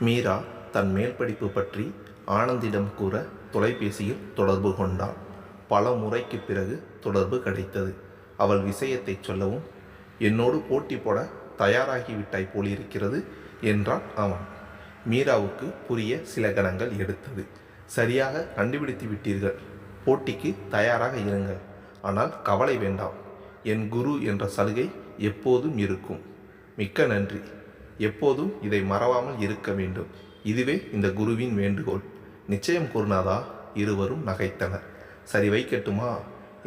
மீரா தன் மேல் படிப்பு பற்றி ஆனந்திடம் கூற தொலைபேசியில் தொடர்பு கொண்டாள். பல முறைக்கு பிறகு தொடர்பு கிடைத்தது. அவள் விஷயத்தை சொல்லவும், என்னோடு போட்டி போட தயாராகிவிட்டாய் போலிருக்கிறது என்றான் அவன். மீராவுக்கு புரிய சில கணங்கள் எடுத்தது. சரியாக கண்டுபிடித்து விட்டீர்கள். போட்டிக்கு தயாராக இருங்கள். ஆனால் கவலை வேண்டாம். என் குரு என்ற சலுகை எப்போதும் இருக்கும். மிக்க நன்றி. எப்போதும் இதை மறவாமல் இருக்க வேண்டும். இதுவே இந்த குருவின் வேண்டுகோள். நிச்சயம் குருநாதா. இருவரும் நகைத்தனர். சரி, வைக்கட்டுமா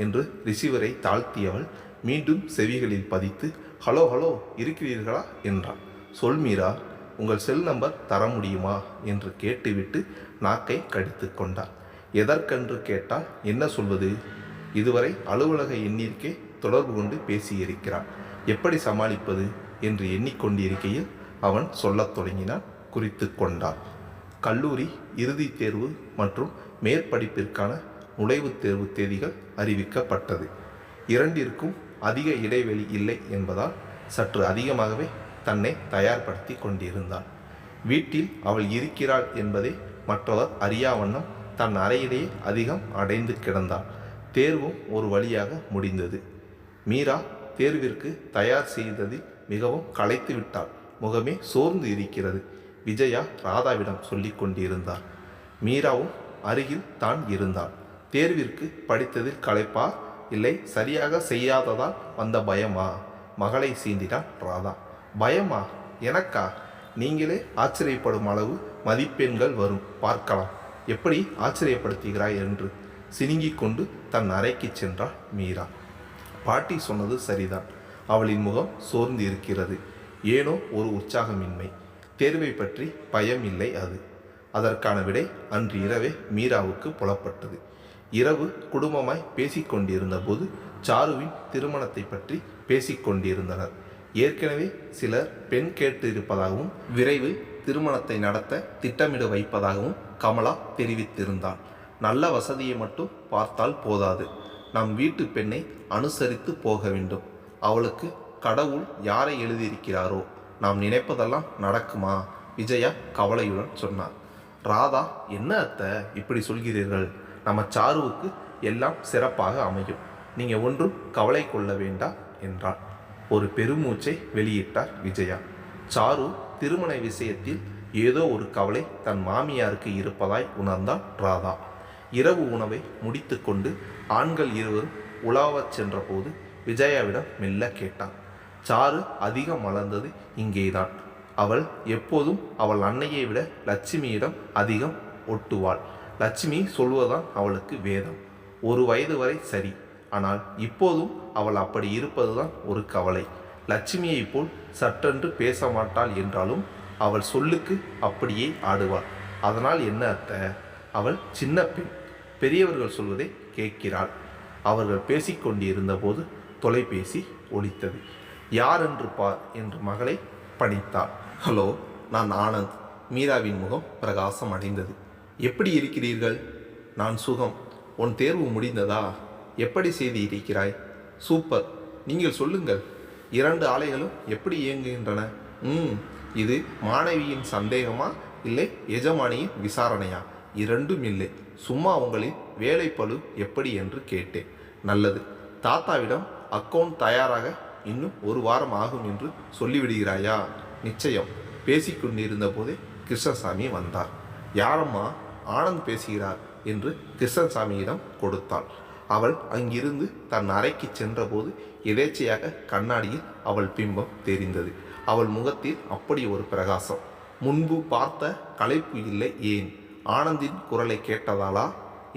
என்று ரிசீவரை தாழ்த்தியவள் மீண்டும் செவிகளில் பதித்து, ஹலோ ஹலோ, இருக்கிறீர்களா என்றாள். சொல் மீரா, உங்கள் செல் நம்பர் தர முடியுமா என்று கேட்டுவிட்டு நாக்கை கடித்து கொண்டாள். எதற்கென்று கேட்டால் என்ன சொல்வது? இதுவரை அலுவலக எண்ணிற்கே தொடர்பு கொண்டு பேசியிருக்கிறாள். எப்படி சமாளிப்பது என்று எண்ணிக்கொண்டிருக்கையில் அவன் சொல்லத் தொடங்கினான். குறித்து கொண்டான். கல்லூரி இறுதித் தேர்வு மற்றும் மேற்படிப்பிற்கான நுழைவுத் தேர்வு தேதிகள் அறிவிக்கப்பட்டது. இரண்டிற்கும் அதிக இடைவெளி இல்லை என்பதால் சற்று அதிகமாகவே தன்னை தயார்படுத்தி கொண்டிருந்தாள். வீட்டில் அவள் இருக்கிறாள் என்பதை மற்றவர் அறியா வண்ணம் தன் அறையிலேயே அதிகம் அடைந்து கிடந்தாள். தேர்வும் ஒரு வழியாக முடிந்தது. மீரா தேர்விற்கு தயார் செய்ததில் மிகவும் களைத்து விட்டாள். முகமே சோர்ந்து இருக்கிறது. விஜயா ராதாவிடம் சொல்லி கொண்டிருந்தாள். மீராவும் அருகில் தான் இருந்தாள். தேர்விற்கு படித்ததில் களைப்பா, இல்லை சரியாக செய்யாததால் வந்த பயமா? மகளை சீண்டினாள் ராதா. பயமா? எனக்கா? நீங்களே ஆச்சரியப்படும் அளவு மதிப்பெண்கள் வரும், பார்க்கலாம். எப்படி ஆச்சரியப்படுத்துகிறாய் என்று சினுங்கிக் கொண்டு தன் அறைக்கு சென்றாள் மீரா. பாட்டி சொன்னது சரிதான். அவளின் முகம் சோர்ந்து இருக்கிறது. ஏனோ ஒரு உற்சாகமின்மை. தேர்வை பற்றி பயம் இல்லை. அதற்கான விடை அன்று இரவே மீராவுக்கு புலப்பட்டது. இரவு குடும்பமாய் பேசிக்கொண்டிருந்த போது சாருவின் திருமணத்தை பற்றி பேசிக்கொண்டிருந்தனர். ஏற்கனவே சிலர் பெண் கேட்டு இருப்பதாகவும் விரைவில் திருமணத்தை நடத்த திட்டமிட வைப்பதாகவும் கமலா தெரிவித்திருந்தாள். நல்ல வசதியை மட்டும் பார்த்தால் போதாது. நம் வீட்டு பெண்ணை அனுசரித்து போக வேண்டும். அவளுக்கு கடவுள் யாரை எழுதியிருக்கிறாரோ நாம் நினைப்பதெல்லாம் நடக்குமா? விஜயா கவலையுடன் சொன்னார். ராதா, என்ன அத்தை இப்படி சொல்கிறீர்கள்? நம்ம சாருவுக்கு எல்லாம் சிறப்பாக அமையும். நீங்கள் ஒன்றும் கவலை கொள்ள வேண்டாம் என்றாள். ஒரு பெருமூச்சை வெளியிட்டார் விஜயா. சாரு திருமண விஷயத்தில் ஏதோ ஒரு கவலை தன் மாமியாருக்கு இருப்பதாய் உணர்ந்தாள் ராதா. இரவு உணவை முடித்து கொண்டு ஆண்கள் இருவரும் உலாவச் சென்றபோது விஜயாவிடம் மெல்ல கேட்டான். சாரு அதிகம் வளர்ந்தது இங்கேதான். அவள் எப்போதும் அவள் அன்னையை விட லட்சுமியிடம் அதிகம் ஒட்டுவாள். லட்சுமி சொல்வதுதான் அவளுக்கு வேதம். ஒரு வயது வரை சரி. ஆனால் இப்போதும் அவள் அப்படி இருப்பதுதான் ஒரு கவலை. லட்சுமியை போல் சற்றென்று பேச மாட்டாள் என்றாலும் அவள் சொல்லுக்கு அப்படியே ஆடுவாள். அதனால் என்ன அத்தை? அவள் சின்ன பெண். பெரியவர்கள் சொல்வதை கேட்கிறாள். அவர்கள் பேசிக்கொண்டிருந்த போது தொலைபேசி ஒலித்தது. யார் என்று பார் என்று மகளை பணித்தாள். ஹலோ, நான் ஆனந்த். மீராவின் முகம் பிரகாசம் அடைந்தது. எப்படி இருக்கிறீர்கள்? நான் சுகம். உன் தேர்வு முடிந்ததா? எப்படி செய்து இருக்கிறாய்? சூப்பர். நீங்கள் சொல்லுங்கள். 2 ஆலைகளும் எப்படி இயங்குகின்றன? இது மாணவியின் சந்தேகமா இல்லை எஜமானியின் விசாரணையா? இரண்டும் இல்லை. சும்மா உங்களின் வேலைப்பளு எப்படி என்று கேட்டேன். நல்லது. தாத்தாவிடம் அக்கவுண்ட் தயாராக இன்னும் 1 வாரம் ஆகும் என்று சொல்லிவிடுகிறாயா? நிச்சயம். பேசிக்கொண்டிருந்த போதே கிருஷ்ணசாமி வந்தார். யாரம்மா? ஆனந்த் பேசுகிறார் என்று கிருஷ்ணசாமியிடம் கொடுத்தாள். அவள் அங்கிருந்து தன் அறைக்கு சென்றபோது எதேச்சையாக கண்ணாடியில் அவள் பிம்பம் தெரிந்தது. அவள் முகத்தில் அப்படி ஒரு பிரகாசம். முன்பு பார்த்த களைப்பு இல்லை. ஏன்? ஆனந்தின் குரலை கேட்டதாலா?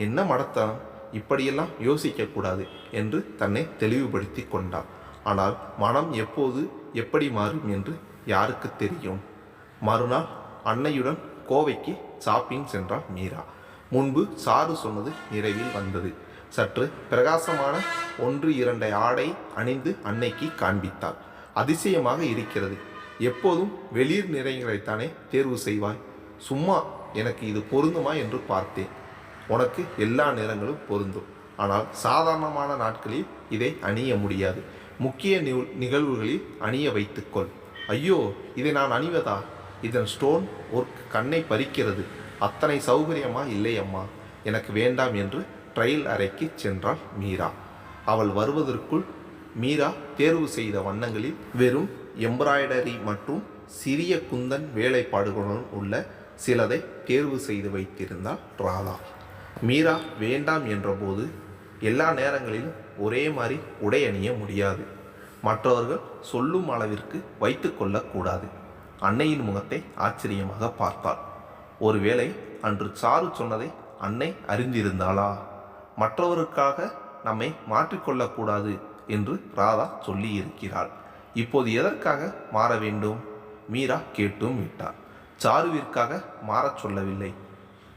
என்ன மடத்தனம்! இப்படியெல்லாம் யோசிக்கக்கூடாது என்று தன்னை தெளிவுபடுத்தி கொண்டாள். ஆனால் மனம் எப்போது எப்படி மாறும் என்று யாருக்கு தெரியும்? மறுநாள் அன்னையுடன் கோவைக்கு ஷாப்பிங் சென்றாள் மீரா. முன்பு சாரு சொன்னது நிறைவில் வந்தது. சற்று பிரகாசமான 1-2 ஆடை அணிந்து அன்னைக்கு காண்பித்தாள். அதிசயமாக இருக்கிறது. எப்போதும் வெளிர் நிறைகளைத்தானே தேர்வு செய்வாய். சும்மா எனக்கு இது பொருந்துமா என்று பார்த்தேன். உனக்கு எல்லா நிறங்களும் பொருந்தும். ஆனால் சாதாரணமான நாட்களில் இதை அணிய முடியாது. முக்கிய நிகழ்வுகளில் அணிய வைத்துக்கொள். ஐயோ, இதை நான் அணிவதா? இதன் ஸ்டோன் ஒர்க் கண்ணை பறிக்கிறது. அத்தனை சௌகரியமா இல்லை அம்மா, எனக்கு வேண்டாம் என்று ட்ரையல் அறைக்கு சென்றாள் மீரா. அவள் வருவதற்குள் மீரா தேர்வு செய்த வண்ணங்களில் வெறும் எம்ப்ராய்டரி மற்றும் சிறிய குந்தன் வேலைப்பாடுகளுடன் உள்ள சிலதை தேர்வு செய்து வைத்திருந்தாள் ராதா. மீரா வேண்டாம் என்றபோது எல்லா நேரங்களிலும் ஒரே மாதிரி உடை அணிய முடியாது, மற்றவர்கள் சொல்லும் அளவிற்கு வைத்து கொள்ளக்கூடாது. அன்னையின் முகத்தை ஆச்சரியமாக பார்த்தாள். ஒருவேளை அன்று சாரு சொன்னதை அன்னை அறிந்திருந்தாளா? மற்றவருக்காக நம்மை மாற்றிக்கொள்ளக்கூடாது என்று ராதா சொல்லி இருக்கிறாள். இப்போது எதற்காக மாற வேண்டும்? மீரா கேட்டும் விட்டார். சாருவிற்காக மாறச் சொல்லவில்லை.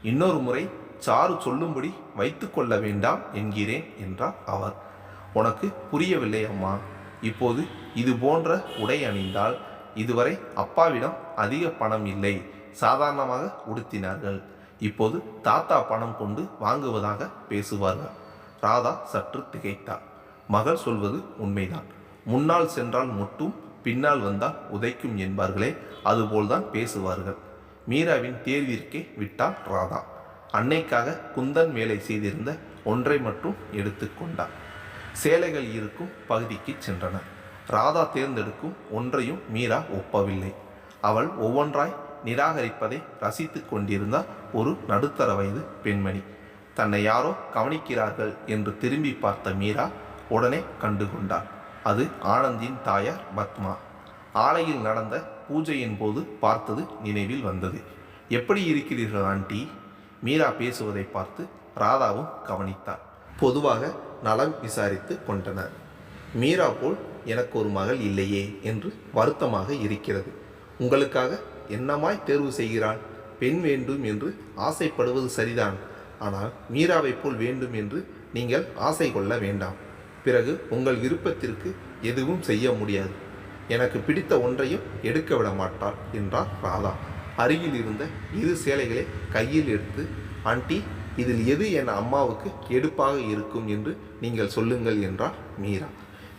இன்னொரு முறை சாரு சொல்லும்படி வைத்து கொள்ள வேண்டாம் என்கிறேன் என்றார் அவர். உனக்கு புரியவில்லை அம்மா. இப்போது இது போன்ற உடை அணிந்தால், இதுவரை அப்பாவிடம் அதிக பணம் இல்லை, சாதாரணமாக உடுத்தினார்கள், இப்போது தாத்தா பணம் கொண்டு வாங்குவதாக பேசுவார்கள். ராதா சற்று திகைத்தார். மகள் சொல்வது உண்மைதான். முன்னால் சென்றால் முட்டும், பின்னால் வந்தால் உதைக்கும் என்பார்களே, அதுபோல்தான் பேசுவார்கள். மீராவின் தேர்விற்கே விட்டாள் ராதா. அன்னைக்காக குந்தன் வேலை செய்திருந்த ஒன்றை மட்டும் எடுத்துக்கொண்டார். சேலைகள் இருக்கும் பகுதிக்கு சென்றனர். ராதா தேர்ந்தெடுக்கும் ஒன்றையும் மீரா ஒப்பவில்லை. அவள் ஒவ்வொன்றாய் நிராகரிப்பதை ரசித்து கொண்டிருந்தார் ஒரு நடுத்தர வயது பெண்மணி. தன்னை யாரோ கவனிக்கிறார்கள் என்று திரும்பி பார்த்த மீரா உடனே கண்டுகொண்டார். அது ஆனந்தின் தாயார் பத்மா. ஆலையில் நடந்த பூஜையின் போது பார்த்தது நினைவில் வந்தது. எப்படி இருக்கிறீர்கள் ஆண்டி? மீரா பேசுவதை பார்த்து ராதாவும் கவனித்தார். பொதுவாக நலம் விசாரித்து கொண்டனர். மீரா போல் எனக்கு ஒரு மகள் இல்லையே என்று வருத்தமாக இருக்கிறது. உங்களுக்காக என்னமாய் தேர்வு செய்கிறாள்? பெண் வேண்டும் என்று ஆசைப்படுவது சரிதான், ஆனால் மீராவை போல் வேண்டும் என்று நீங்கள் ஆசை கொள்ள வேண்டாம். பிறகு உங்கள் விருப்பத்திற்கு எதுவும் செய்ய முடியாது. எனக்கு பிடித்த ஒன்றையும் எடுக்க விட மாட்டாள் என்றார் ராதா. அருகில் இருந்த இரு சேலைகளை கையில் எடுத்து, ஆண்டி, இதில் எது என் அம்மாவுக்கு எடுப்பாக இருக்கும் என்று நீங்கள் சொல்லுங்கள் என்றார் மீரா.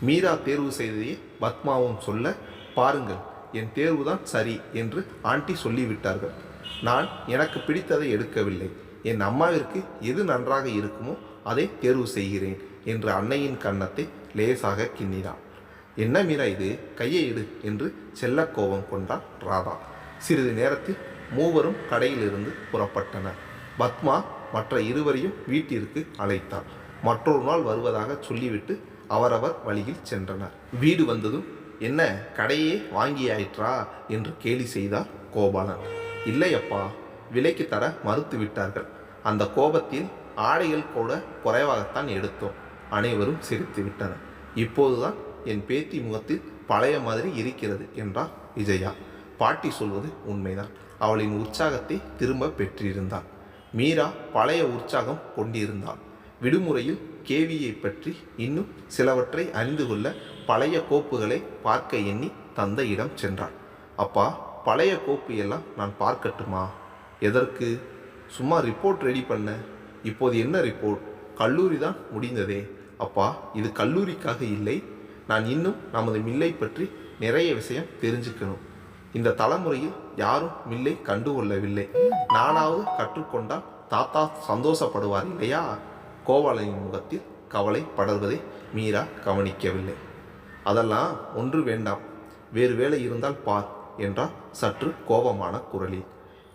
மீரா தேர்வு செய்ததையே பத்மாவும் சொல்ல, பாருங்கள், என் தேர்வுதான் சரி என்று ஆண்டி சொல்லிவிட்டார்கள். நான் எனக்கு பிடித்ததை எடுக்கவில்லை. என் அம்மாவிற்கு எது நன்றாக இருக்குமோ அதை தேர்வு செய்கிறேன் என்று அன்னையின் கன்னத்தை லேசாக கிண்ணினாள். என்ன மீரா இது, கையை எடு என்று செல்ல கோபம் கொண்டார் ராதா. சிறிது நேரத்தில் மூவரும் கடையிலிருந்து புறப்பட்டனர். பத்மா மற்ற இருவரையும் வீட்டிற்கு அழைத்தார். மற்றொரு நாள் வருவதாக சொல்லிவிட்டு அவரவர் வழியில் சென்றனர். வீடு வந்ததும், என்ன கடையே வாங்கியாயிற்றா என்று கேலி செய்தார் கோபாலன். இல்லையப்பா, விலைக்கு தர மறுத்து விட்டார்கள். அந்த கோபத்தில் ஆடைகள் கூட குறைவாகத்தான் எடுத்தோம். அனைவரும் சிரித்து விட்டனர். இப்போதுதான் என் பேத்தி முகத்தில் பழைய மாதிரி இருக்கிறது என்றார் விஜயா. பாட்டி சொல்வது உண்மைதான். அவளின் உற்சாகத்தை திரும்ப பெற்றிருந்தாள். மீரா பழைய உற்சாகம் கொண்டிருந்தாள். விடுமுறையில் கேவியை பற்றி இன்னும் சிலவற்றை அறிந்து கொள்ள பழைய கோப்புகளை பார்க்க எண்ணி தந்தையிடம் சென்றாள். அப்பா, பழைய கோப்பு எல்லாம் நான் பார்க்கட்டுமா? எதற்கு? சும்மா ரிப்போர்ட் ரெடி பண்ண. இப்போது என்ன ரிப்போர்ட்? கல்லூரி தான் முடிந்ததே. அப்பா, இது கல்லூரிக்காக இல்லை. நான் இன்னும் நமது மில்லை பற்றி நிறைய விஷயம் தெரிஞ்சுக்கணும். இந்த தலைமுறையில் யாரும் மில்லை கண்டுகொள்ளவில்லை. நானாவது கற்றுக்கொண்டால் தாத்தா சந்தோஷப்படுவார் இல்லையா? கோபாலனின் முகத்தில் கவலை படர்வதை மீரா கவனிக்கவில்லை. அதெல்லாம் ஒன்று வேண்டாம், வேறு வேலை இருந்தால் பார் என்றார் சற்று கோபமான குரலில்.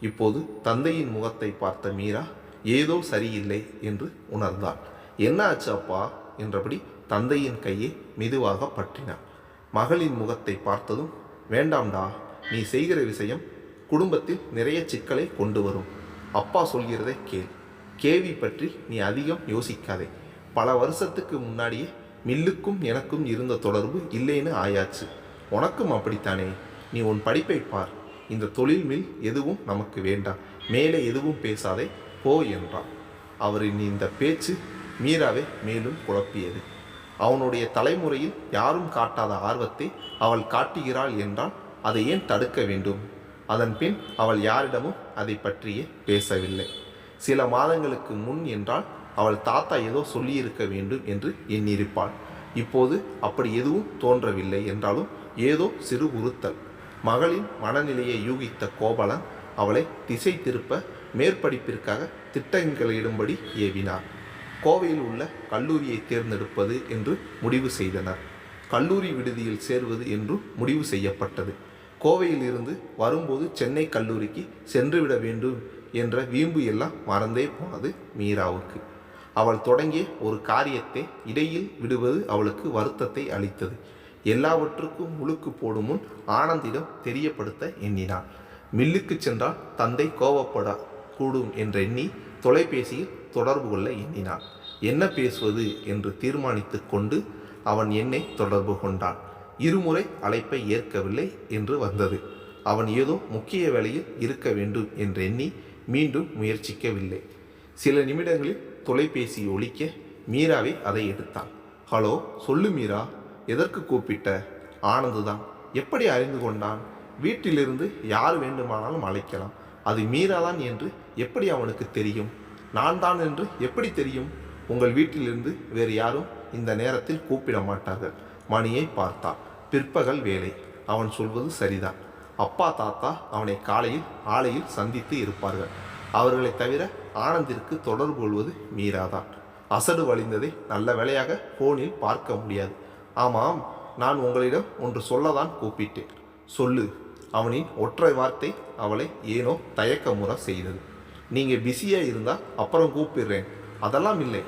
இப்போது தந்தையின் முகத்தை பார்த்த மீரா ஏதோ சரியில்லை என்று உணர்ந்தாள். என்ன ஆச்சு அப்பா என்றபடி தந்தையின் கையை மெதுவாக பற்றினார். மகளின் முகத்தை பார்த்ததும், வேண்டாம்டா, நீ செய்கிற விஷயம் குடும்பத்தில் நிறைய சிக்கலை கொண்டு வரும். அப்பா சொல்கிறதை கேள். கேவி பற்றி நீ அதிகம் யோசிக்காதே. பல வருஷத்துக்கு முன்னாடியே மில்லுக்கும் எனக்கும் இருந்த தொடர்பு இல்லைன்னு ஆயாச்சு. உனக்கும் அப்படித்தானே? நீ உன் படிப்பை பார். இந்த தொழில் மில் எதுவும் நமக்கு வேண்டாம். மேலே எதுவும் பேசாதே, போ என்றார். அவரின் இந்த பேச்சு மீராவை மேலும் குழப்பியது. அவனுடைய தலைமுறையில் யாரும் காட்டாத ஆர்வத்தை அவள் காட்டுகிறாள் என்றால் அதை ஏன் தடுக்க வேண்டும்? அதன் பின் அவள் யாரிடமும் அதை பற்றியே பேசவில்லை. சில மாதங்களுக்கு முன் என்றால் அவள் தாத்தா ஏதோ சொல்லியிருக்க வேண்டும் என்று எண்ணியிருப்பாள். இப்போது அப்படி எதுவும் தோன்றவில்லை என்றாலும் ஏதோ சிறு உறுத்தல். மகளின் மனநிலையை யூகித்த கோபாலன் அவளை திசை திருப்ப மேற்படிப்பிற்காக திட்டங்களிடும்படி ஏவினார். கோவையில் உள்ள கல்லூரியை தேர்ந்தெடுப்பது என்று முடிவு செய்தனர். கல்லூரி விடுதியில் சேர்வது என்று முடிவு செய்யப்பட்டது. கோவையில் இருந்து வரும்போது சென்னை கல்லூரிக்கு சென்றுவிட வேண்டும் என்ற வீம்பு எல்லாம் மறந்தே போனது மீராவுக்கு. அவள் தொடங்கிய ஒரு காரியத்தை இடையில் விடுவது அவளுக்கு வருத்தத்தை அளித்தது. எல்லாவற்றுக்கும் முழுக்கு போடும் முன் ஆனந்திடம் தெரியப்படுத்த எண்ணினாள். மில்லுக்கு சென்றால் தந்தை கோபப்பட கூடும் என்றெண்ணி தொலைபேசியில் தொடர்பு கொள்ள எண்ணினாள். என்ன பேசுவது என்று தீர்மானித்து கொண்டு அவன் என்னை தொடர்பு கொண்டான். இருமுறை அழைப்பை ஏற்கவில்லை என்று வந்தது. அவன் ஏதோ முக்கிய வேளையில் இருக்க வேண்டும் என்றெண்ணி மீண்டும் முயற்சிக்கவில்லை. சில நிமிடங்களில் தொலைபேசி ஒலிக்க மீராவை அதை எடுத்தான். ஹலோ, சொல்லு மீரா, எதற்கு கூப்பிட்ட? ஆனந்து தான். எப்படி அறிந்து கொண்டான்? வீட்டிலிருந்து யார் வேண்டுமானாலும் அழைக்கலாம். அது மீராதான் என்று எப்படி அவனுக்கு தெரியும்? நான் தான் என்று எப்படி தெரியும்? உங்கள் வீட்டிலிருந்து வேறு யாரும் இந்த நேரத்தில் கூப்பிட மாட்டார்கள். மணியை பார்த்தான். பிற்பகல் வேலை. அவன் சொல்வது சரிதான். அப்பா தாத்தா அவனை காலையில் ஆலையில் சந்தித்து இருப்பார்கள். அவர்களை தவிர ஆனந்திற்கு தொடர்பு கொள்வது மீராதான். அசடு வழிந்ததை நல்ல வேளையாக போனில் பார்க்க முடியாது. ஆமாம், நான் உங்களிடம் ஒன்று சொல்லதான் கூப்பிட்டேன். சொல்லு. அவனின் ஒற்றை வார்த்தை அவளை ஏனோ தயக்கமுற செய்தது. நீங்கள் பிஸியாக இருந்தால் அப்புறம் கூப்பிடுறேன். அதெல்லாம் இல்லை,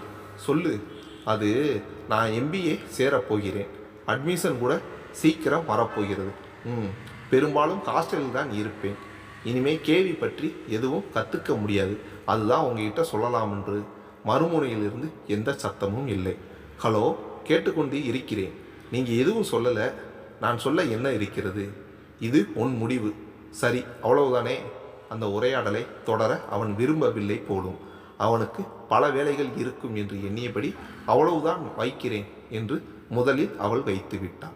சொல்லு. அது, நான் எம்பிஏ சேரப்போகிறேன். அட்மிஷன் கூட சீக்கிரம் வரப்போகிறது. பெரும்பாலும் ஹாஸ்டலில் தான் இருப்பேன். இனிமேல் கேவி பற்றி எதுவும் கற்றுக்க முடியாது. அதுதான் உங்ககிட்ட சொல்லலாம் என்று. மறுமுனையிலிருந்து எந்த சத்தமும் இல்லை. ஹலோ, கேட்டுக்கொண்டு இருக்கிறேன். நீங்கள் எதுவும் சொல்லலை. நான் சொல்ல என்ன இருக்கிறது? இது உன் முடிவு. சரி, அவ்வளவுதானே. அந்த உரையாடலை தொடர அவன் விரும்பவில்லை போலும். அவனுக்கு பல வேலைகள் இருக்கும் என்று எண்ணியபடி அவ்வளவுதான் வைக்கிறேன் என்று முதலில் அவள் வைத்து விட்டாள்.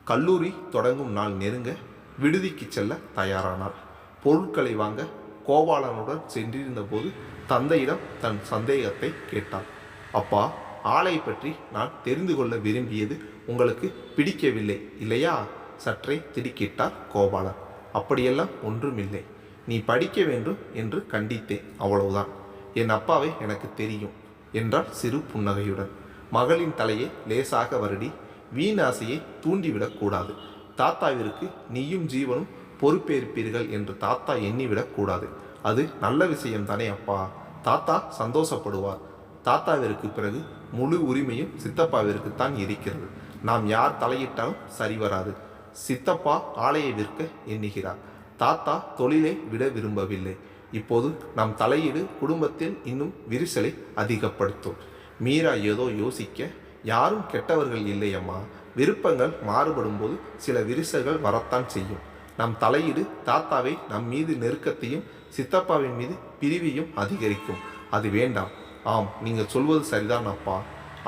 கல்லூரி தொடங்கும் நாள் நெருங்க விடுதிக்கு செல்ல தயாரானாள். பொருட்களை வாங்க கோபாலனுடன் சென்றிருந்த போது தந்தையிடம் தன் சந்தேகத்தை கேட்டாள். அப்பா, ஆளை பற்றி நான் தெரிந்து கொள்ள விரும்பியது உங்களுக்கு பிடிக்கவில்லை இல்லையா? சற்றே திடுக்கிட்டார் கோபாலன். அப்படியெல்லாம் ஒன்றுமில்லை. நீ படிக்க வேண்டும் என்று கண்டித்தேன், அவ்வளவுதான். என் அப்பாவை எனக்கு தெரியும் என்றார் சிறு புன்னகையுடன். மகளின் தலையை லேசாக வருடி, வீண் ஆசையை தூண்டிவிடக்கூடாது. தாத்தாவிற்கு நீயும் ஜீவனும் பொறுப்பேற்பீர்கள் என்று தாத்தா எண்ணிவிடக்கூடாது. அது நல்ல விஷயம்தானே அப்பா. தாத்தா சந்தோஷப்படுவார். தாத்தாவிற்கு பிறகு முழு உரிமையும் சித்தப்பாவிற்குத்தான் இருக்கிறது. நாம் யார் தலையிட்டாலும் சரி வராது. சித்தப்பா ஆலையை விற்க எண்ணுகிறார். தாத்தா தொழிலை விட விரும்பவில்லை. இப்போது நம் தலையீடு குடும்பத்தில் இன்னும் விரிசலை அதிகப்படுத்தும். மீரா ஏதோ யோசிக்க, யாரும் கெட்டவர்கள் இல்லையம்மா. விருப்பங்கள் மாறுபடும் போது சில விரிசல்கள் வரத்தான் செய்யும். நம் தலையீடு தாத்தாவை நம் மீது நெருக்கத்தையும் சித்தப்பாவின் மீது பிரிவையும் அதிகரிக்கும். அது வேண்டாம். ஆம், நீங்கள் சொல்வது சரிதான் அப்பா.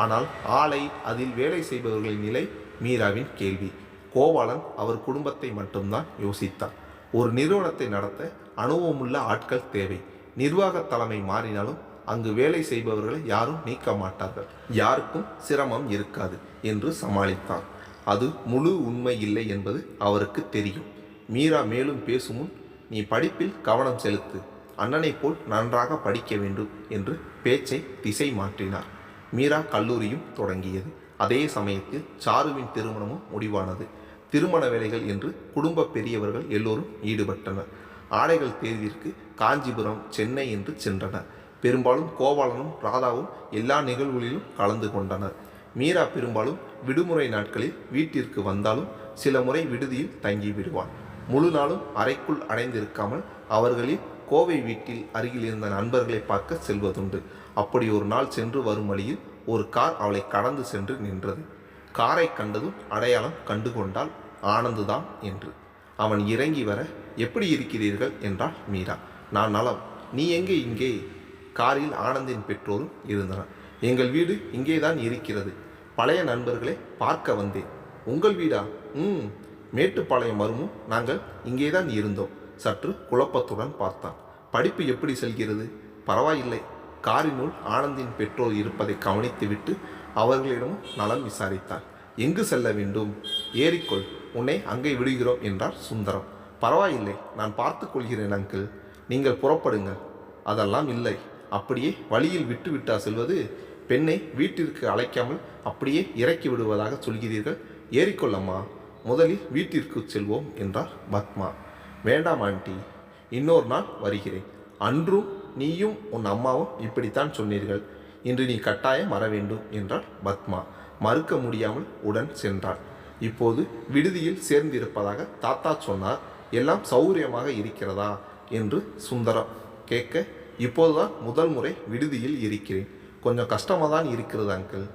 ஆனால் ஆலை, அதில் வேலை செய்பவர்களின் நிலை? மீராவின் கேள்வி. கோபாலன் அவர் குடும்பத்தை மட்டும்தான் யோசித்தார். ஒரு நிறுவனத்தை நடத்த அனுபவமுள்ள ஆட்கள் தேவை. நிர்வாக தலைமை மாறினாலும் அங்கு வேலை செய்பவர்களை யாரும் நீக்க மாட்டார்கள். யாருக்கும் சிரமம் இருக்காது என்று சமாளித்தார். அது முழு உண்மை இல்லை என்பது அவருக்கு தெரியும். மீரா மேலும் பேசும் முன், நீ படிப்பில் கவனம் செலுத்து. அண்ணனை போல் நன்றாக படிக்க வேண்டும் என்று பேச்சை திசை மாற்றினார். மீரா கல்லூரியும் தொடங்கியது. அதே சமயத்தில் சாருவின் திருமணமும் முடிவானது. திருமண வேலைகள் என்று குடும்ப பெரியவர்கள் எல்லோரும் ஈடுபட்டனர். ஆடைகள் தேர்விற்கு காஞ்சிபுரம், சென்னை என்று சென்றனர். பெரும்பாலும் கோபாலனும் ராதாவும் எல்லா நிகழ்வுகளிலும் கலந்து கொண்டனர். மீரா பெரும்பாலும் விடுமுறை நாட்களில் வீட்டிற்கு வந்தாலும் சில முறை விடுதியில் தங்கி விடுவான். முழு நாளும் அறைக்குள் அடைந்திருக்காமல் அவர்களில் கோவை வீட்டில் அருகில் இருந்த நண்பர்களை பார்க்க செல்வதுண்டு. அப்படி ஒரு நாள் சென்று வரும் வழியில் ஒரு கார் அவளை கடந்து சென்று நின்றது. காரை கண்டதும் அடையாளம் கண்டு கொண்டால் ஆனந்துதான் என்று. அவன் இறங்கி வர, எப்படி இருக்கிறீர்கள் என்றாள் மீரா. நான் நலம். நீ எங்கே? இங்கே. காரில் ஆனந்தின் பெற்றோரும் இருந்தனர். எங்கள் வீடு இங்கேதான் இருக்கிறது. பழைய நண்பர்களை பார்க்க வந்தேன். உங்கள் வீடா? மேட்டுப்பாளையம் வருமும் நாங்கள் இங்கேதான் இருந்தோம். சற்று குழப்பத்துடன் பார்த்தான். படிப்பு எப்படி செல்கிறது? பரவாயில்லை. காரினுள் ஆனந்தின் பெற்றோர் இருப்பதை கவனித்துவிட்டு அவர்களிடமும் நலம் விசாரித்தான். எங்கு செல்ல வேண்டும்? ஏறிக்கொள். உன்னை அங்கே விடுகிறோம் என்றார் சுந்தரம். பரவாயில்லை, நான் பார்த்து கொள்கிறேன் அங்கிள், நீங்கள் புறப்படுங்கள். அதெல்லாம் இல்லை, அப்படியே வழியில் விட்டு விட்டா செல்வது? பெண்ணை வீட்டிற்கு அழைக்காமல் அப்படியே இறக்கி விடுவதாக சொல்கிறீர்கள். ஏறிக்கொள்ளம்மா, முதலில் வீட்டிற்கு செல்வோம் என்றார் பத்மா. வேண்டாம் ஆண்டி, இன்னொரு நாள் வருகிறேன். அன்றும் நீயும் உன் அம்மாவும் இப்படித்தான் சொன்னீர்கள். இன்று நீ கட்டாயம் வர வேண்டும் என்றாள் பத்மா. மறுக்க முடியாமல் உடன் சென்றாள். இப்போது விடுதியில் சேர்ந்திருப்பதாக தாத்தா சொன்னார். எல்லாம் சௌகரியமாக இருக்கிறதா என்று சுந்தரம் கேட்க, இப்போதுதான் முதல் முறை விடுதியில் இருக்கிறேன். கொஞ்சம் கஷ்டமாக தான் இருக்கிறது அங்கிள்.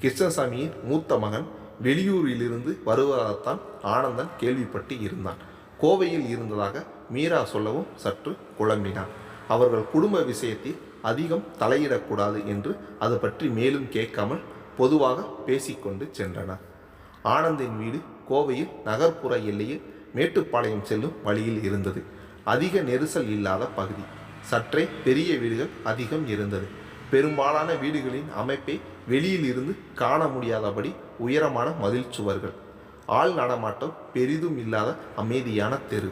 கிருஷ்ணசாமியின் மூத்த மகன் வெளியூரிலிருந்து வருவதாகத்தான் ஆனந்தன் கேள்விப்பட்டு இருந்தான். கோவையில் இருந்ததாக மீரா சொல்லவும் சற்று குழம்பினான். அவர்கள் குடும்ப விஷயத்தில் அதிகம் தலையிடக்கூடாது என்று அது பற்றி மேலும் கேட்காமல் பொதுவாக பேசிக்கொண்டு சென்றனர். ஆனந்தின் வீடு கோவையில் நகர்ப்புற எல்லையில் மேட்டுப்பாளையம் செல்லும் வழியில் இருந்தது. அதிக நெரிசல் இல்லாத பகுதி. சற்றே பெரிய வீடுகள் அதிகம் இருந்தது. பெரும்பாலான வீடுகளின் அமைப்பை வெளியில் இருந்து காண முடியாதபடி உயரமான மதில் சுவர்கள். ஆள் நடமாட்டம் பெரிதும் இல்லாத அமைதியான தெரு.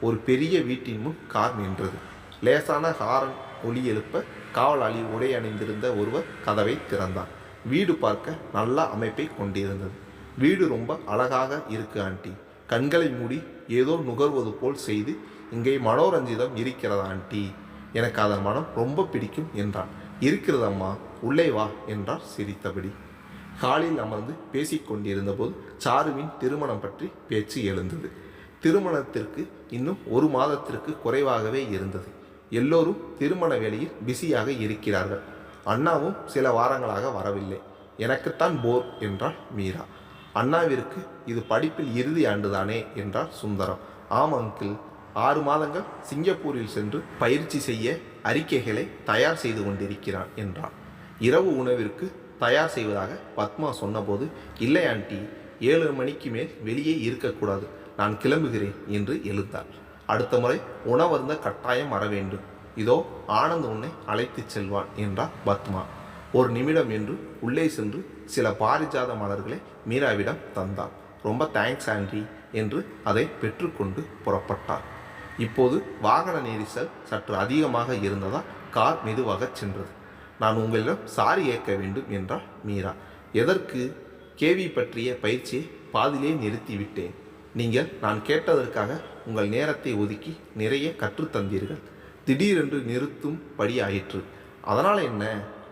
ஒரு பெரிய வீட்டின் முன் கார் நின்றது. லேசான ஹாரன் ஒலி எழுப்ப காவலாளி உடை அணிந்திருந்த ஒருவர் கதவை திறந்தார். வீடு பார்க்க நல்ல அமைப்பை கொண்டிருந்தது. வீடு ரொம்ப அழகாக இருக்கு ஆண்டி. கண்களை மூடி ஏதோ நுகர்வது போல் செய்து, இங்கே மனோரஞ்சிதம் இருக்கிறதா ஆண்டி? எனக்கு அதன் மனம் ரொம்ப பிடிக்கும் என்றான். இருக்கிறதம்மா, உள்ளே வா என்றார் சிரித்தபடி. ஹாலில் அமர்ந்து பேசிக்கொண்டிருந்த போது சாருவின் திருமணம் பற்றி பேச்சு எழுந்தது. திருமணத்திற்கு இன்னும் 1 மாதத்திற்கு குறைவாகவே இருந்தது. எல்லோரும் திருமண வேலையில் பிஸியாக இருக்கிறார்கள். அண்ணாவும் சில வாரங்களாக வரவில்லை. எனக்குத்தான் போர் என்றாள் மீரா. அண்ணாவிற்கு இது படிப்பில் இறுதி ஆண்டுதானே என்றார் சுந்தரம். ஆம் அங்கிள், 6 மாதங்கள் சிங்கப்பூரில் சென்று பயிற்சி செய்ய அறிக்கைகளை தயார் செய்து கொண்டிருக்கிறான் என்றான். இரவு உணவிற்கு தயார் செய்வதாக பத்மா சொன்னபோது, இல்லை ஆண்டி, 7 மணிக்கு மேல் வெளியே இருக்கக்கூடாது, நான் கிளம்புகிறேன் என்று எழுந்தாள். அடுத்த முறை உணவருந்த கட்டாயம் வர வேண்டும். இதோ ஆனந்த் உன்னை அழைத்து செல்வான் என்றார் பத்மா. 1 நிமிடம் என்று உள்ளே சென்று சில பாரிஜாத மலர்களை மீராவிடம் தந்தார். ரொம்ப தேங்க்ஸ் ஆண்டி என்று அதை பெற்றுக்கொண்டு புறப்பட்டார். இப்போது வாகன நெரிசல் சற்று அதிகமாக இருந்ததால் கார் மெதுவாக சென்றது. நான் உங்களிடம் சாரி கேட்க வேண்டும் என்றார் மீரா. எதற்கு? கேவி பற்றிய பயிற்சியை பாதிலே நிறுத்திவிட்டேன். நீங்கள் நான் கேட்டதற்காக உங்கள் நேரத்தை ஒதுக்கி நிறைய கற்றுத்தந்தீர்கள். திடீரென்று நிறுத்தும்படி ஆயிற்று. அதனால் என்ன?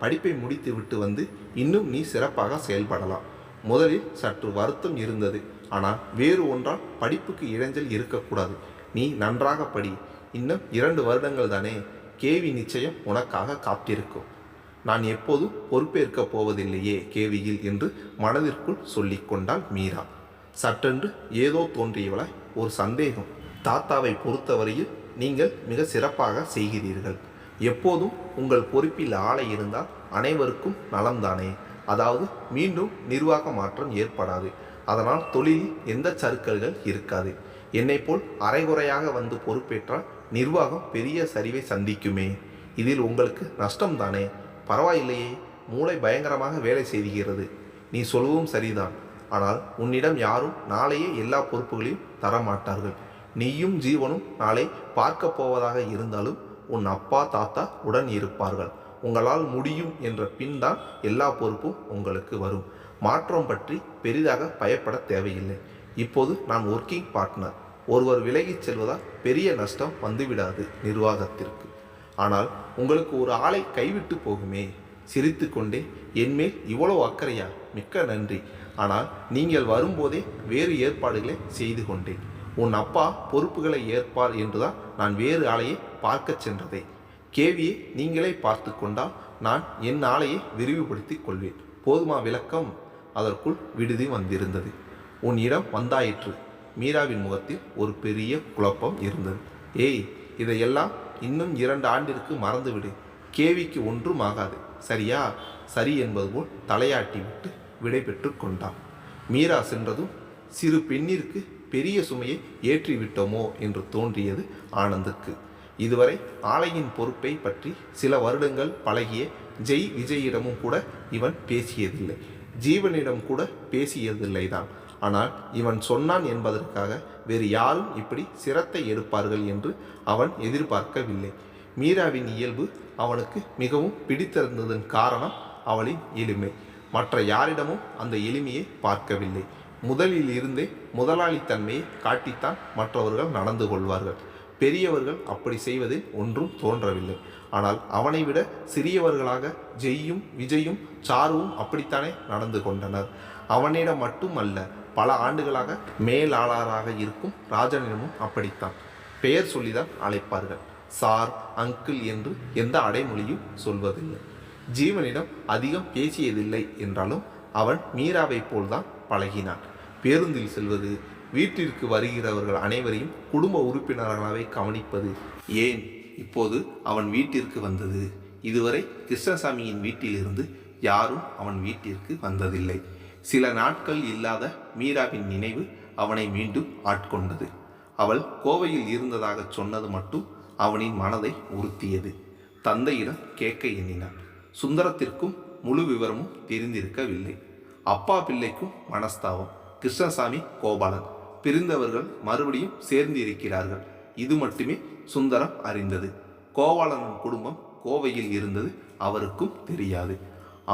படிப்பை முடித்து விட்டு வந்து இன்னும் நீ சிறப்பாக செயல்படலாம். முதலில் சற்று வருத்தம் இருந்தது. ஆனால் வேறு ஒன்றால் படிப்புக்கு இடைஞ்சல் இருக்கக்கூடாது. நீ நன்றாக படி. இன்னும் 2 வருடங்கள் தானே. கேவி நிச்சயம் உனக்காக காத்திருக்கும். நான் எப்போதும் பொறுப்பேற்கப் போவதில்லையே கேவியில் என்று மனதிற்குள் சொல்லி கொண்டாள் மீரா. சற்றென்று ஏதோ தோன்றியவளாய் ஒரு சந்தேகம். தாத்தாவை பொறுத்தவரையில் நீங்கள் மிக சிறப்பாக செய்கிறீர்கள். எப்போதும் உங்கள் பொறுப்பில் ஆளை இருந்தால் அனைவருக்கும் நலம்தானே. அதாவது மீண்டும் நிர்வாக மாற்றம் ஏற்படாது. அதனால் தொழிலில் எந்த சறுக்கல்கள் இருக்காது. என்னை போல் அரைகுறையாக வந்து பொறுப்பேற்றால் நிர்வாகம் பெரிய சரிவை சந்திக்குமே. இதில் உங்களுக்கு நஷ்டம்தானே. பரவாயில்லையே, மூளை பயங்கரமாக வேலை செய்கிறது. நீ சொல்வதும் சரிதான். ஆனால் உன்னிடம் யாரும் நாளையே எல்லா பொறுப்புகளையும் தரமாட்டார்கள். நீயும் ஜீவனும் நாளை பார்க்க போவதாக இருந்தாலும் உன் அப்பா தாத்தா உடன் இருப்பார்கள். உங்களால் முடியும் என்ற பின் தான் எல்லா பொறுப்பும் உங்களுக்கு வரும். மாற்றம் பற்றி பெரிதாக பயப்பட தேவையில்லை. இப்போது நான் ஒர்க்கிங் பார்ட்னர். ஒருவர் விலகிச் செல்வதால் பெரிய நஷ்டம் வந்துவிடாது நிர்வாகத்திற்கு. ஆனால் உங்களுக்கு ஒரு ஆளை கைவிட்டு போகுமே. சிரித்து கொண்டே, என்மேல் இவ்வளோ அக்கறையா? மிக்க நன்றி. ஆனால் நீங்கள் வரும்போதே வேறு ஏற்பாடுகளை செய்து கொண்டேன். உன் அப்பா பொறுப்புகளை ஏற்பார் என்றுதான் நான் வேறு ஆளையை பார்க்க சென்றதே. கேவியை நீங்களே பார்த்து கொண்டால் நான் என் ஆளையை விரிவுபடுத்தி கொள்வேன். போதுமா விளக்கம்? அதற்குள் விடுதி வந்திருந்தது. உன் இடம் வந்தாயிற்று. மீராவின் முகத்தில் ஒரு பெரிய குழப்பம் இருந்தது. ஏய், இதையெல்லாம் இன்னும் 2 ஆண்டிற்கு மறந்துவிடு. கேவிக்கு ஒன்றும் ஆகாது, சரியா? சரி என்பது போல் தலையாட்டி விட்டு விடை பெற்று கொண்டான். மீரா சென்றதும் சிறு பெண்ணிற்கு பெரிய சுமையை ஏற்றிவிட்டோமோ என்று தோன்றியது ஆனந்துக்கு. இதுவரை ஆலையின் பொறுப்பை பற்றி சில வருடங்கள் பழகிய விஜயிடமும் கூட இவன் பேசியதில்லை. ஜீவனிடம் கூட பேசியதில்லைதான். ஆனால் இவன் சொன்னான் என்பதற்காக வேறு யாரும் இப்படி சிரத்தை எடுப்பார்கள் என்று அவன் எதிர்பார்க்கவில்லை. மீராவின் இயல்பு அவனுக்கு மிகவும் பிடித்திருந்ததன் காரணம் அவளின் எளிமை. மற்ற யாரிடமும் அந்த எளிமையை பார்க்கவில்லை. முதலில் இருந்தே முதலாளித்தன்மையை காட்டித்தான் மற்றவர்கள் நடந்து கொள்வார்கள். பெரியவர்கள் அப்படி செய்வதில் ஒன்றும் தோன்றவில்லை. ஆனால் அவனை விட சிறியவர்களாக ஜெய்யும் விஜயும் சாருவும் அப்படித்தானே நடந்து கொண்டனர். அவனிடம் மட்டும் அல்ல, பல ஆண்டுகளாக மேலாளராக இருக்கும் ராஜனிடமும் அப்படித்தான். பெயர் சொல்லிதான் அழைப்பார்கள். சார், அங்கிள் என்று எந்த அடைமொழியும் சொல்வதில்லை. ஜீவனிடம் அதிகம் பேசியதில்லை என்றாலும் அவன் மீராவை போல்தான் பழகினான். பேருந்தில் செல்வது, வீட்டிற்கு வருகிறவர்கள் அனைவரையும் குடும்ப உறுப்பினர்களாகவே கவனிப்பது. ஏன் இப்போது அவன் வீட்டிற்கு வந்தது? இதுவரை கிருஷ்ணசாமியின் வீட்டிலிருந்து யாரும் அவன் வீட்டிற்கு வந்ததில்லை. சில நாட்கள் இல்லாத மீராவின் நினைவு அவனை மீண்டும் ஆட்கொண்டது. அவள் கோவையில் இருந்ததாக சொன்னது மட்டும் அவனின் மனதை உறுத்தியது. தந்தையிடம் கேட்க எண்ணினான். சுந்தரத்திற்கும் முழு விவரமும் தெரிந்திருக்கவில்லை. அப்பா பிள்ளைக்கும் மனஸ்தாபம். கிருஷ்ணசாமி, கோபாலன் பிரிந்தவர்கள் மறுபடியும் சேர்ந்து இருக்கிறார்கள். இது மட்டுமே சுந்தரம் அறிந்தது. கோபாலனின் குடும்பம் கோவையில் இருந்தது அவருக்கும் தெரியாது.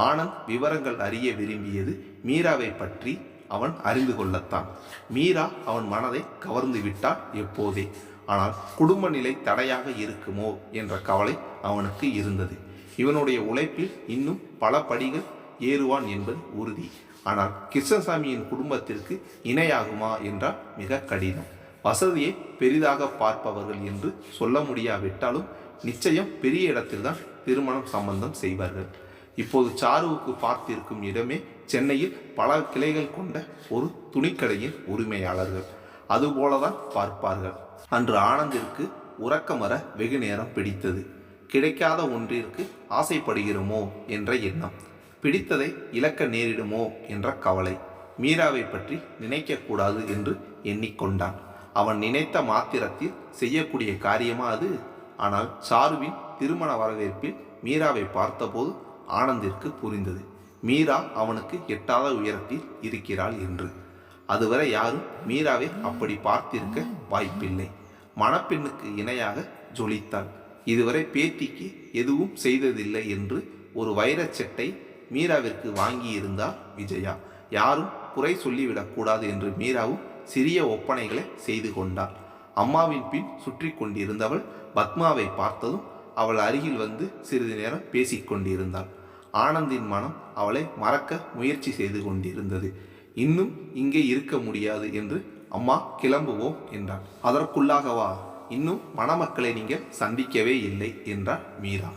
ஆனந்த் விவரங்கள் அறிய விரும்பியது மீராவை பற்றி அவன் அறிந்து கொள்ளத்தான். மீரா அவன் மனதை கவர்ந்து விட்டால் எப்போதே. ஆனால் குடும்ப நிலை தடையாக இருக்குமோ என்ற கவலை அவனுக்கு இருந்தது. இவனுடைய உழைப்பில் இன்னும் பல படிகள் ஏறுவான் என்பது உறுதி. ஆனால் கிருஷ்ணசாமியின் குடும்பத்திற்கு இணையாகுமா என்றால் மிக கடினம். வசதியை பெரிதாக பார்ப்பவர்கள் என்று சொல்ல முடியாவிட்டாலும் நிச்சயம் பெரிய இடத்தில்தான் திருமணம் சம்பந்தம் செய்வார்கள். இப்போது சாருவுக்கு பார்த்திருக்கும் இடமே சென்னையில் பல கிளைகள் கொண்ட ஒரு துணிக்கடையின் உரிமையாளர்கள். அதுபோலதான் பார்ப்பார்கள். அன்று ஆனந்திற்கு உறக்கம் வர வெகு நேரம் பிடித்தது. கிடைக்காத ஒன்றிற்கு ஆசைப்படுகிறோமோ என்ற எண்ணம், பிடித்ததை இழக்க நேரிடுமோ என்ற கவலை. மீராவை பற்றி நினைக்கக்கூடாது என்று எண்ணிக்கொண்டான். அவன் நினைத்த மாத்திரத்தில் செய்யக்கூடிய காரியமா அது? ஆனால் சாருவின் திருமண வரவேற்பில் மீராவை பார்த்தபோது ஆனந்திற்கு புரிந்தது. மீரா அவனுக்கு எட்டாத உயரத்தில் இருக்கிறாள் என்று. அதுவரை யாரும் மீராவை அப்படி பார்த்திருக்க வாய்ப்பில்லை. மணப்பெண்ணுக்கு இணையாக ஜொலித்தாள். இதுவரை பேத்திக்கு எதுவும் செய்ததில்லை என்று ஒரு வைரச்சட்டை மீராவிற்கு வாங்கியிருந்தார் விஜயா. யாரும் குறை சொல்லிவிடக்கூடாது என்று மீராவும் சிறிய ஒப்பனைகளை செய்து கொண்டாள். அம்மாவின் பின் சுற்றி கொண்டிருந்தவள் பத்மாவை பார்த்ததும் அவள் அருகில் வந்து சிறிது நேரம் பேசிக்கொண்டிருந்தாள். ஆனந்தின் மனம் அவளை மறக்க முயற்சி செய்து கொண்டிருந்தது. இன்னும் இங்கே இருக்க முடியாது என்று அம்மா கிளம்புவோம் என்றாள். அதற்குள்ளாகவா? இன்னும் மணமக்களை நீங்கள் சந்திக்கவே இல்லை என்றாள் மீரா.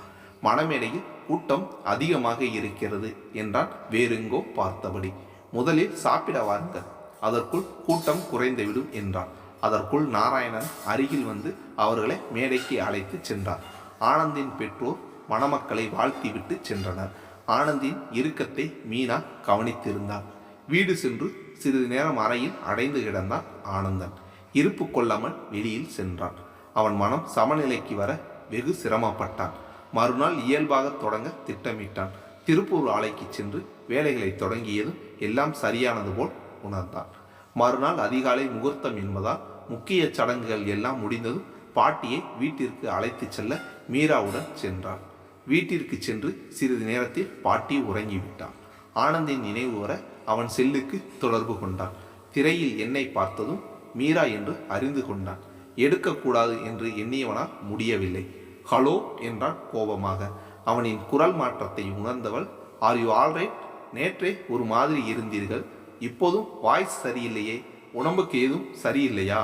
மணமேடையில் கூட்டம் அதிகமாக இருக்கிறது என்றான் வேறெங்கோ பார்த்தபடி. முதலில் சாப்பிட வாருங்கள், அதற்குள் கூட்டம் குறைந்துவிடும் என்றான். அதற்குள் நாராயணன் அருகில் வந்து அவர்களை மேடைக்கு அழைத்து சென்றார். ஆனந்தின் பெற்றோர் மணமக்களை வாழ்த்திவிட்டு சென்றனர். ஆனந்தின் இறுக்கத்தை மீனா கவனித்திருந்தார். வீடு சென்று சிறிது நேரம் அறையில் அடைந்து கிடந்தான் ஆனந்தன். இருப்பு கொள்ளாமல் வெளியில் சென்றான். அவன் மனம் சமநிலைக்கு வர வெகு சிரமப்பட்டான். மறுநாள் இயல்பாக தொடங்க திட்டமிட்டான். திருப்பூர் ஆலைக்கு சென்று வேலைகளை தொடங்கியதும் எல்லாம் சரியானது போல் உணர்ந்தான். மறுநாள் அதிகாலை முகூர்த்தம் என்பதால் முக்கிய சடங்குகள் எல்லாம் முடிந்ததும் பாட்டியை வீட்டிற்கு அழைத்து செல்ல மீராவுடன் சென்றான். வீட்டிற்கு சென்று சிறிது நேரத்தில் பாட்டி உறங்கிவிட்டான். ஆனந்தின் நினைவு வர அவன் செல்லுக்கு தொடர்பு கொண்டான். திரையில் என்னை பார்த்ததும் மீரா என்று அறிந்து கொண்டான். எடுக்கக்கூடாது என்று எண்ணியவனால் முடியவில்லை. ஹலோ என்றான் கோபமாக. அவனின் குரல் மாற்றத்தை உணர்ந்தவள், ஆர் யூ ஆல்ரைட்? நேற்றே ஒரு மாதிரி இருந்தீர்கள், இப்போதும் வாய்ஸ் சரியில்லையே, உடம்புக்கு ஏதும் சரியில்லையா?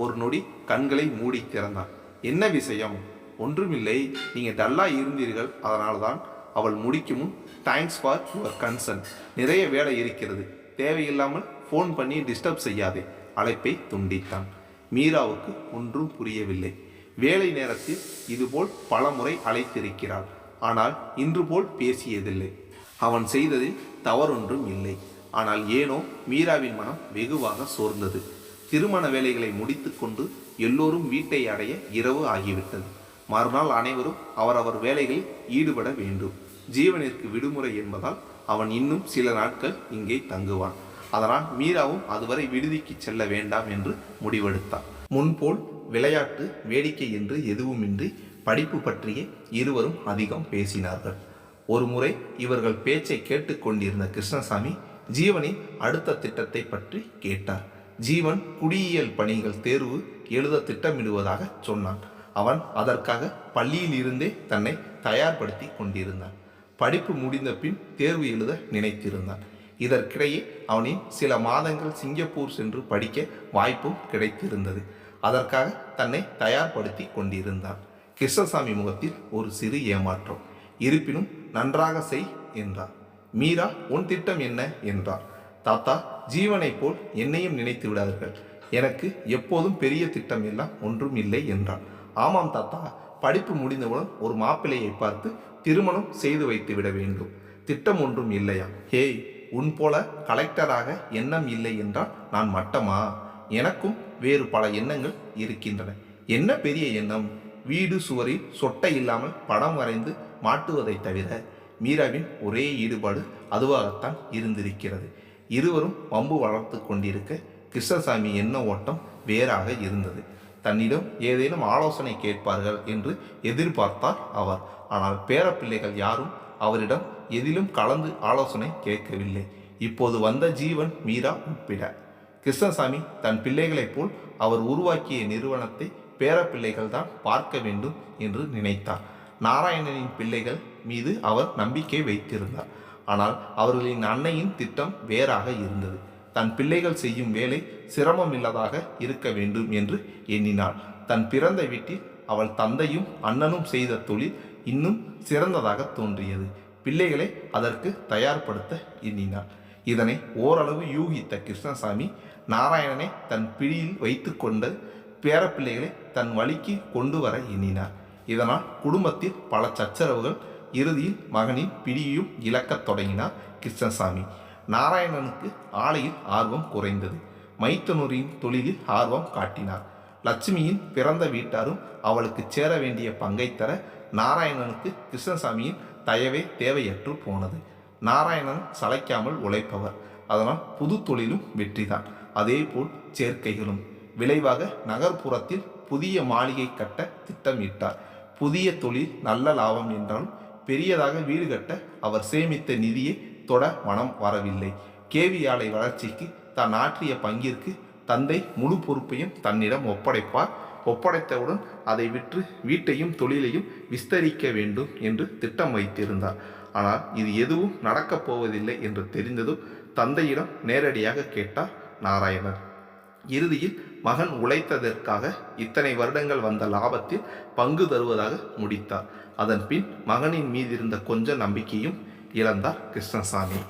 ஒரு நொடி கண்களை மூடி திறந்தான். என்ன விஷயம்? ஒன்றுமில்லை, நீங்கள் டல்லாக இருந்தீர்கள், அதனால்தான். அவள் முடிக்கும் முன், தேங்க்ஸ் ஃபார் யுவர் கன்சர்ன், நிறைய வேலை இருக்கிறது, தேவையில்லாமல் ஃபோன் பண்ணி டிஸ்டர்ப் செய்யாதே. அழைப்பை துண்டித்தான். மீராவுக்கு ஒன்றும் புரியவில்லை. வேலை நேரத்தில் இதுபோல் பல முறை அழைத்திருக்கிறாள், ஆனால் இன்று போல் பேசியதில்லை. அவன் செய்ததில் தவறொன்றும் இல்லை. ஆனால் ஏனோ மீராவின் மனம் வெகுவாக சோர்ந்தது. திருமண வேலைகளை முடித்து கொண்டு எல்லோரும் வீட்டை அடைய இரவு ஆகிவிட்டது. மறுநாள் அனைவரும் அவரவர் வேலைகளில் ஈடுபட வேண்டும். ஜீவனிற்கு விடுமுறை என்பதால் அவன் இன்னும் சில நாட்கள் இங்கே தங்குவான். அதனால் மீராவும் அதுவரை விடுதிக்கு செல்ல வேண்டாம் என்று முடிவெடுத்தார். முன்போல் விளையாட்டு வேடிக்கை என்று எதுவுமின்றி படிப்பு பற்றியே இருவரும் அதிகம் பேசினார்கள். ஒருமுறை இவர்கள் பேச்சை கேட்டுக்கொண்டிருந்த கிருஷ்ணசாமி ஜீவனின் அடுத்த திட்டத்தை பற்றி கேட்டார். ஜீவன் குடியியல் பணிகள் தேர்வு எழுத திட்டமிடுவதாக சொன்னான். அவன் அதற்காக பள்ளியில் இருந்தே தன்னை தயார்படுத்தி கொண்டிருந்தான். படிப்பு முடிந்த பின் தேர்வு எழுத நினைத்திருந்தான். இதற்கிடையே அவனின் சில மாதங்கள் சிங்கப்பூர் சென்று படிக்க வாய்ப்பும் கிடைத்திருந்தது. அதற்காக தன்னை தயார்படுத்தி கொண்டிருந்தான். கிருஷ்ணசாமி முகத்தில் ஒரு சிறு ஏமாற்றம். இருப்பினும் நன்றாக செய் என்றார். மீரா, உன் திட்டம் என்ன என்றார். தாத்தா, ஜீவனைப் போல் என்னையும் நினைத்து விடாதீர்கள். எனக்கு எப்போதும் பெரிய திட்டம் எல்லாம் ஒன்றும் இல்லை என்றார். ஆமாம் தாத்தா, படிப்பு முடிந்தவுடன் ஒரு மாப்பிள்ளையை பார்த்து திருமணம் செய்து வைத்து விட வேண்டும். திட்டம் ஒன்றும் இல்லையா? ஹேய், உன் போல கலெக்டராக எண்ணம் இல்லை என்றால் நான் மட்டமா? எனக்கும் வேறு பல எண்ணங்கள் இருக்கின்றன. என்ன பெரிய எண்ணம்? வீடு சுவரில் சொட்டை இல்லாமல் படம் வரைந்து மாட்டுவதை தவிர மீராவின் ஒரே ஈடுபாடு அதுவாகத்தான் இருந்திருக்கிறது. இருவரும் வம்பு வளர்த்து கொண்டிருக்க கிருஷ்ணசாமி எண்ண ஓட்டம் வேறாக இருந்தது. தன்னிடம் ஏதேனும் ஆலோசனை கேட்பார்கள் என்று எதிர்பார்த்தார் அவர். ஆனால் பேரப்பிள்ளைகள் யாரும் அவரிடம் எதிலும் கலந்து ஆலோசனை கேட்கவில்லை. இப்போது வந்த ஜீவன், மீரா உட்பட. கிருஷ்ணசாமி தன் பிள்ளைகளைப் போல் அவர் உருவாக்கிய நிறுவனத்தை பேரப்பிள்ளைகள் தான் பார்க்க வேண்டும் என்று நினைத்தார். நாராயணனின் பிள்ளைகள் மீது அவர் நம்பிக்கை வைத்திருந்தார். ஆனால் அவர்களின் அன்னையின் திட்டம் வேறாக இருந்தது. தன் பிள்ளைகள் செய்யும் வேலை சிரமமில்லதாக இருக்க வேண்டும் என்று எண்ணினாள். தன் பிறந்த வீட்டில் அவள் தந்தையும் அண்ணனும் செய்த தொழில் இன்னும் சிறந்ததாக தோன்றியது. பிள்ளைகளை அதற்கு தயார்படுத்த எண்ணினாள். இதனை ஓரளவு யூகித்த கிருஷ்ணசாமி நாராயணனை தன் பிடியில் வைத்து கொண்டு பேரப்பிள்ளைகளை தன் வழிக்கு கொண்டு வர எண்ணினார். இதனால் குடும்பத்தில் பல சச்சரவுகள். இறுதியில் மகனின் பிடியையும் இழக்கத் தொடங்கினார் கிருஷ்ணசாமி. நாராயணனுக்கு ஆலையில் ஆர்வம் குறைந்தது. மைத்தனூரின் தொழிலில் ஆர்வம் காட்டினார். லட்சுமியின் பிறந்த வீட்டாரும் அவளுக்கு சேர வேண்டிய பங்கை தர நாராயணனுக்கு கிருஷ்ணசாமியின் தயவே தேவையற்று போனது. நாராயணன் சளைக்காமல் உழைப்பவர். அதனால் புது தொழிலும் வெற்றிதான். அதேபோல் சேர்க்கைகளும். விளைவாக நகர்ப்புறத்தில் புதிய மாளிகை கட்ட திட்டமிட்டார். புதிய தொழில் நல்ல லாபம் என்றாலும் பெரியதாக வீடு கட்ட அவர் சேமித்த நிதியை தொட மனம் வரவில்லை. கேவி ஆலை வளர்ச்சிக்கு தான் ஆற்றிய பங்கிற்கு தந்தை முழு பொறுப்பையும் தன்னிடம் ஒப்படைப்பார். ஒப்படைத்தவுடன் அதை விற்று வீட்டையும் தொழிலையும் விஸ்தரிக்க வேண்டும் என்று திட்டம் வைத்திருந்தார். ஆனால் இது எதுவும் நடக்கப் போவதில்லை என்று தெரிந்ததும் தந்தையிடம் நேரடியாக கேட்டார் நாராயணன். இறுதியில் மகன் உழைத்ததற்காக இத்தனை வருடங்கள் வந்த லாபத்தில் பங்கு தருவதாக முடித்தார். அதன் பின் மகனின் மீதிருந்த கொஞ்ச நம்பிக்கையும் இழந்தார் கிருஷ்ணசாமி.